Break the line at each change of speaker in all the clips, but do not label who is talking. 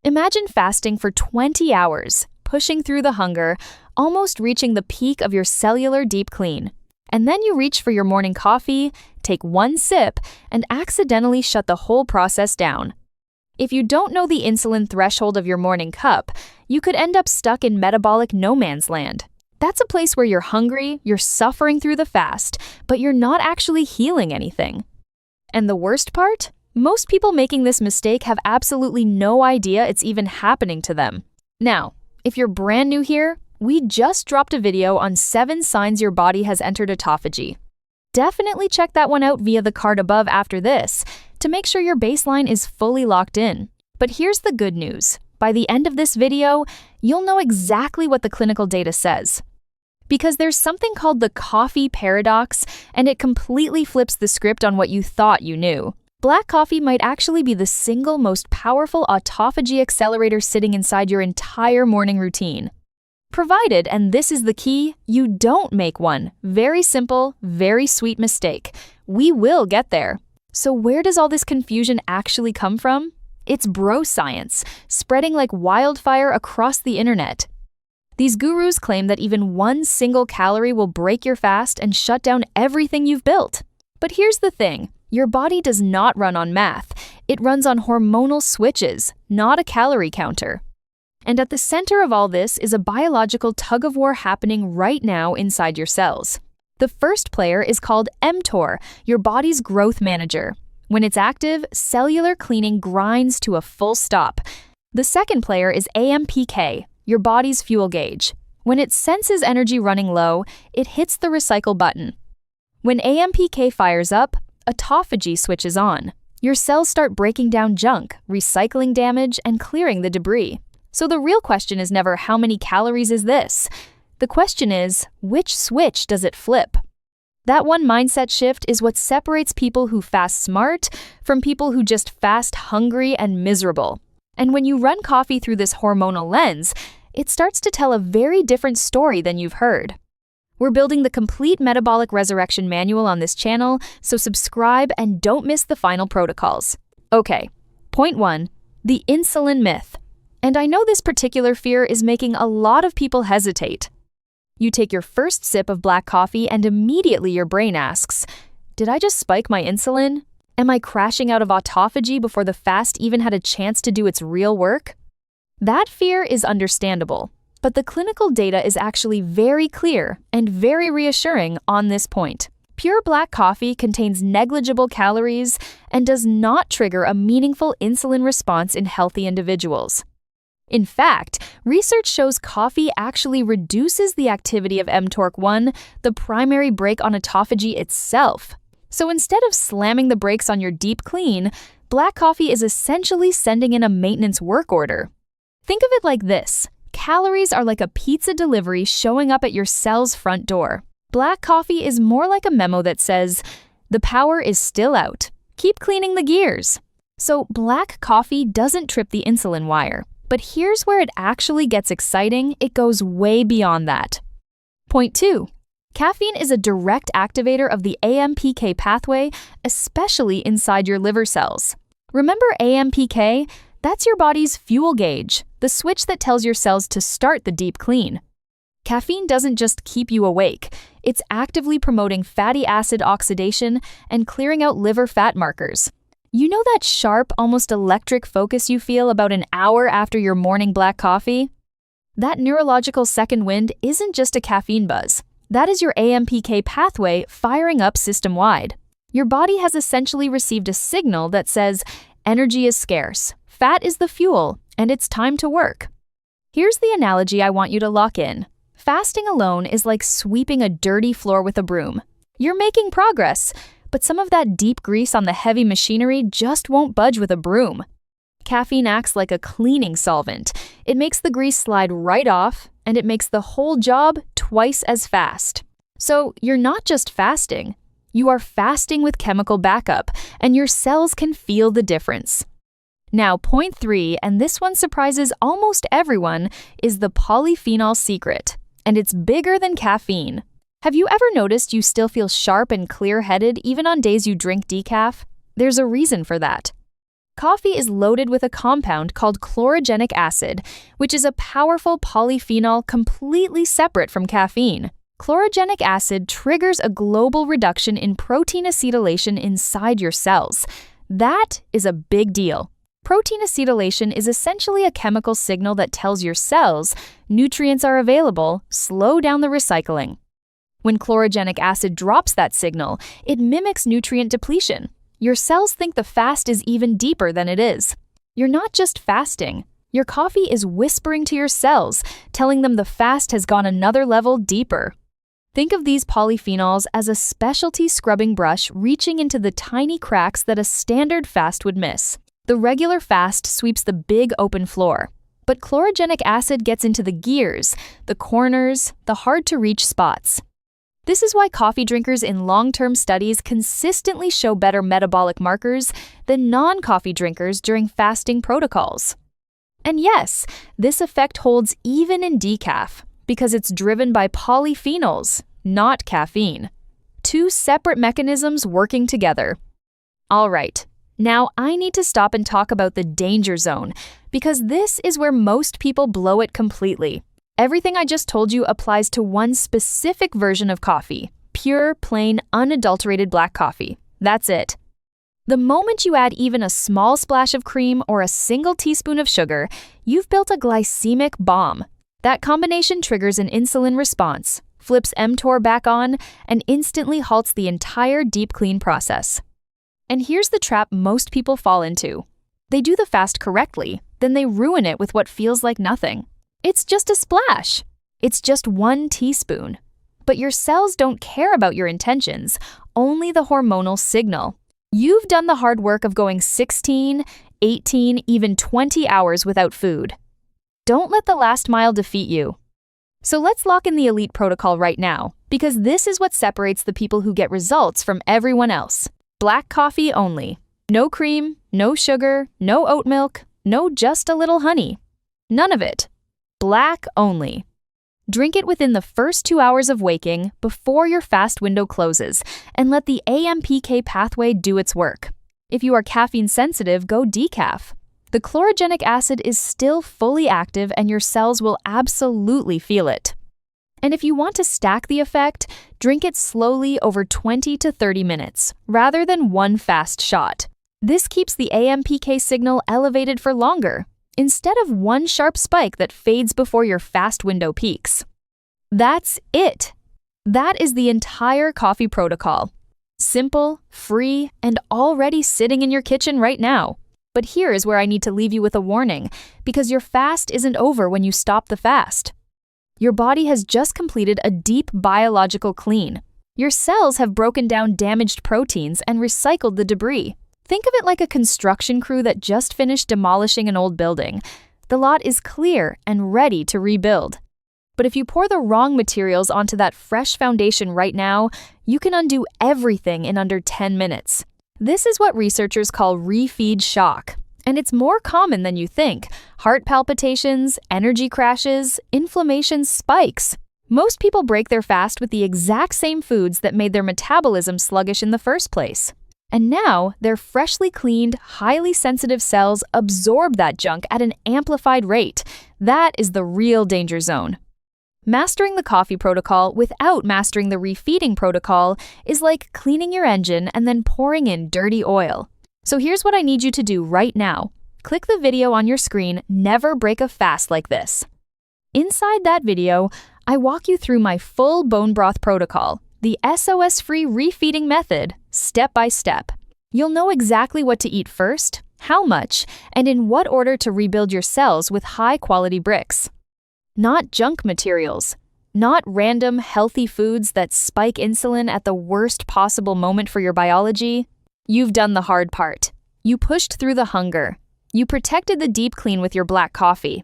Imagine fasting for 20 hours, pushing through the hunger, almost reaching the peak of your cellular deep clean. And then you reach for your morning coffee, take one sip, and accidentally shut the whole process down. If you don't know the insulin threshold of your morning cup, you could end up stuck in metabolic no man's land. That's a place where you're hungry, you're suffering through the fast, but you're not actually healing anything. And the worst part? Most people making this mistake have absolutely no idea it's even happening to them. Now, if you're brand new here, we just dropped a video on 7 signs your body has entered autophagy. Definitely check that one out via the card above after this to make sure your baseline is fully locked in. But here's the good news. By the end of this video, you'll know exactly what the clinical data says. Because there's something called the coffee paradox, and it completely flips the script on what you thought you knew. Black coffee might actually be the single most powerful autophagy accelerator sitting inside your entire morning routine. Provided, and this is the key, you don't make one very simple, very sweet mistake. We will get there. So where does all this confusion actually come from? It's bro science, spreading like wildfire across the internet. These gurus claim that even one single calorie will break your fast and shut down everything you've built. But here's the thing, your body does not run on math. It runs on hormonal switches, not a calorie counter. And at the center of all this is a biological tug-of-war happening right now inside your cells. The first player is called mTOR, your body's growth manager. When it's active, cellular cleaning grinds to a full stop. The second player is AMPK, your body's fuel gauge. When it senses energy running low, it hits the recycle button. When AMPK fires up, autophagy switches on. Your cells start breaking down junk, recycling damage, and clearing the debris. So the real question is never how many calories is this? The question is, which switch does it flip? That one mindset shift is what separates people who fast smart from people who just fast hungry and miserable. And when you run coffee through this hormonal lens, it starts to tell a very different story than you've heard. We're building the complete metabolic resurrection manual on this channel, so subscribe and don't miss the final protocols. Okay, point 1, the insulin myth. And I know this particular fear is making a lot of people hesitate. You take your first sip of black coffee and immediately your brain asks, did I just spike my insulin? Am I crashing out of autophagy before the fast even had a chance to do its real work? That fear is understandable, but the clinical data is actually very clear and very reassuring on this point. Pure black coffee contains negligible calories and does not trigger a meaningful insulin response in healthy individuals. In fact, research shows coffee actually reduces the activity of mTORC1, the primary brake on autophagy itself. So instead of slamming the brakes on your deep clean, black coffee is essentially sending in a maintenance work order. Think of it like this. Calories are like a pizza delivery showing up at your cell's front door. Black coffee is more like a memo that says, the power is still out. Keep cleaning the gears. So black coffee doesn't trip the insulin wire. But here's where it actually gets exciting. It goes way beyond that. Point 2. Caffeine is a direct activator of the AMPK pathway, especially inside your liver cells. Remember AMPK? That's your body's fuel gauge, the switch that tells your cells to start the deep clean. Caffeine doesn't just keep you awake. It's actively promoting fatty acid oxidation and clearing out liver fat markers. You know that sharp, almost electric focus you feel about an hour after your morning black coffee? That neurological second wind isn't just a caffeine buzz. That is your AMPK pathway firing up system-wide. Your body has essentially received a signal that says, energy is scarce, fat is the fuel, and it's time to work. Here's the analogy I want you to lock in. Fasting alone is like sweeping a dirty floor with a broom. You're making progress, but some of that deep grease on the heavy machinery just won't budge with a broom. Caffeine acts like a cleaning solvent. It makes the grease slide right off, and it makes the whole job twice as fast. So you're not just fasting. You are fasting with chemical backup, and your cells can feel the difference. Now, point 3, and this one surprises almost everyone, is the polyphenol secret, and it's bigger than caffeine. Have you ever noticed you still feel sharp and clear-headed even on days you drink decaf? There's a reason for that. Coffee is loaded with a compound called chlorogenic acid, which is a powerful polyphenol completely separate from caffeine. Chlorogenic acid triggers a global reduction in protein acetylation inside your cells. That is a big deal. Protein acetylation is essentially a chemical signal that tells your cells nutrients are available, slow down the recycling. When chlorogenic acid drops that signal, it mimics nutrient depletion. Your cells think the fast is even deeper than it is. You're not just fasting. Your coffee is whispering to your cells, telling them the fast has gone another level deeper. Think of these polyphenols as a specialty scrubbing brush reaching into the tiny cracks that a standard fast would miss. The regular fast sweeps the big open floor, but chlorogenic acid gets into the gears, the corners, the hard-to-reach spots. This is why coffee drinkers in long-term studies consistently show better metabolic markers than non-coffee drinkers during fasting protocols. And yes, this effect holds even in decaf, because it's driven by polyphenols, not caffeine. Two separate mechanisms working together. All right, now I need to stop and talk about the danger zone, because this is where most people blow it completely. Everything I just told you applies to one specific version of coffee, pure, plain, unadulterated black coffee. That's it. The moment you add even a small splash of cream or a single teaspoon of sugar, you've built a glycemic bomb. That combination triggers an insulin response, flips mTOR back on, and instantly halts the entire deep clean process. And here's the trap most people fall into. They do the fast correctly, then they ruin it with what feels like nothing. It's just a splash. It's just 1 teaspoon. But your cells don't care about your intentions, only the hormonal signal. You've done the hard work of going 16, 18, even 20 hours without food. Don't let the last mile defeat you. So let's lock in the elite protocol right now, because this is what separates the people who get results from everyone else. Black coffee only. No cream, no sugar, no oat milk, no just a little honey. None of it. Black only. Drink it within the first 2 hours of waking before your fast window closes, and let the AMPK pathway do its work. If you are caffeine sensitive, go decaf. The chlorogenic acid is still fully active and your cells will absolutely feel it. And if you want to stack the effect, drink it slowly over 20 to 30 minutes, rather than one fast shot. This keeps the AMPK signal elevated for longer, instead of one sharp spike that fades before your fast window peaks. That's it. That is the entire coffee protocol. Simple, free, and already sitting in your kitchen right now. But here is where I need to leave you with a warning, because your fast isn't over when you stop the fast. Your body has just completed a deep biological clean. Your cells have broken down damaged proteins and recycled the debris. Think of it like a construction crew that just finished demolishing an old building. The lot is clear and ready to rebuild. But if you pour the wrong materials onto that fresh foundation right now, you can undo everything in under 10 minutes. This is what researchers call refeed shock, and it's more common than you think. Heart palpitations, energy crashes, inflammation spikes. Most people break their fast with the exact same foods that made their metabolism sluggish in the first place. And now, their freshly cleaned, highly sensitive cells absorb that junk at an amplified rate. That is the real danger zone. Mastering the coffee protocol without mastering the refeeding protocol is like cleaning your engine and then pouring in dirty oil. So here's what I need you to do right now. Click the video on your screen, Never Break a Fast Like This. Inside that video, I walk you through my full bone broth protocol, the SOS-free refeeding method, step by step. You'll know exactly what to eat first, how much, and in what order to rebuild your cells with high-quality bricks. Not junk materials, not random healthy foods that spike insulin at the worst possible moment for your biology. You've done the hard part. You pushed through the hunger. You protected the deep clean with your black coffee.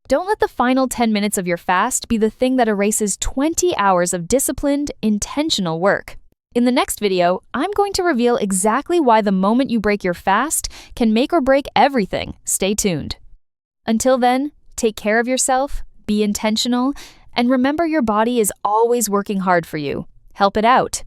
Don't let the final 10 minutes of your fast be the thing that erases 20 hours of disciplined, intentional work. In the next video, I'm going to reveal exactly why the moment you break your fast can make or break everything. Stay tuned. Until then, take care of yourself, be intentional, and remember your body is always working hard for you. Help it out.